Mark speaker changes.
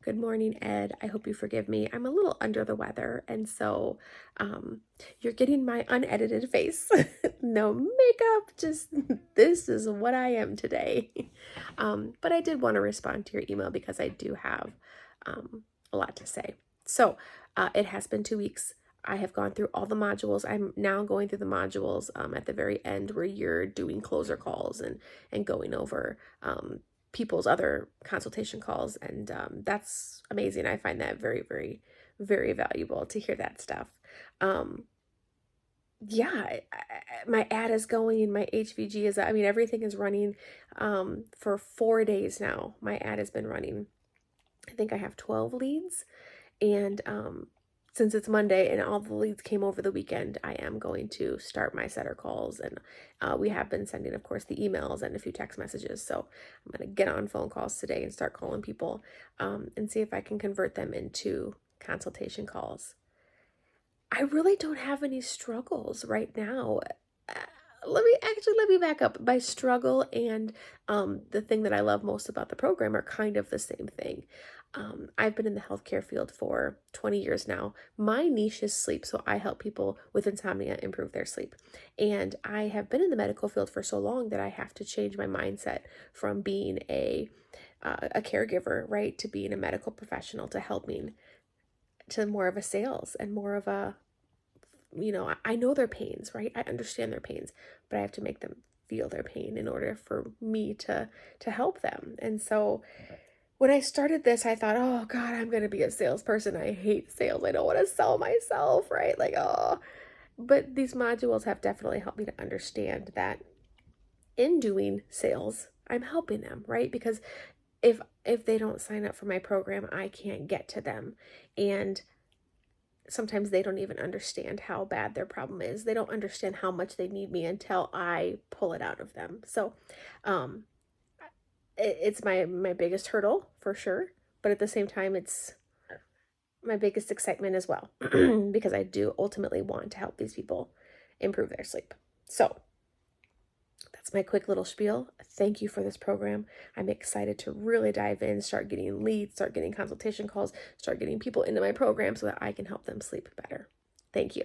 Speaker 1: Good morning, Ed. I hope you forgive me. I'm a little under the weather, and so you're getting my unedited face. No makeup, just this is what I am today. But I did want to respond to your email because I do have a lot to say. So it has been 2 weeks. I have gone through all the modules. I'm now going through the modules at the very end where you're doing closer calls and going over people's other consultation calls, and that's amazing. I find that very, very, very valuable to hear that stuff. um yeah, my ad is going, my HVG is, I mean, everything is running. For 4 days now my ad has been running. I think I have 12 leads, and since it's Monday and all the leads came over the weekend, I am going to start my setter calls. And we have been sending, of course, the emails and a few text messages. So I'm going to get on phone calls today and start calling people and see if I can convert them into consultation calls. I really don't have any struggles right now. Let me back up. My struggle and the thing that I love most about the program are kind of the same thing. I've been in the healthcare field for 20 years now. My niche is sleep, so I help people with insomnia improve their sleep. And I have been in the medical field for so long that I have to change my mindset from being a caregiver, right, to being a medical professional, to helping, to more of a sales and more of a, I know their pains, right? I understand their pains, but I have to make them feel their pain in order for me to help them. And so when I started this, I thought, oh God, I'm going to be a salesperson. I hate sales. I don't want to sell myself, right? Like, oh, but these modules have definitely helped me to understand that in doing sales, I'm helping them, right? Because if they don't sign up for my program, I can't get to them. And sometimes they don't even understand how bad their problem is. They don't understand how much they need me until I pull it out of them. So it's my biggest hurdle for sure, but at the same time it's my biggest excitement as well, because I do ultimately want to help these people improve their sleep. So that's my quick little spiel. Thank you for this program. I'm excited to really dive in, start getting leads, start getting consultation calls, start getting people into my program so that I can help them sleep better. Thank you.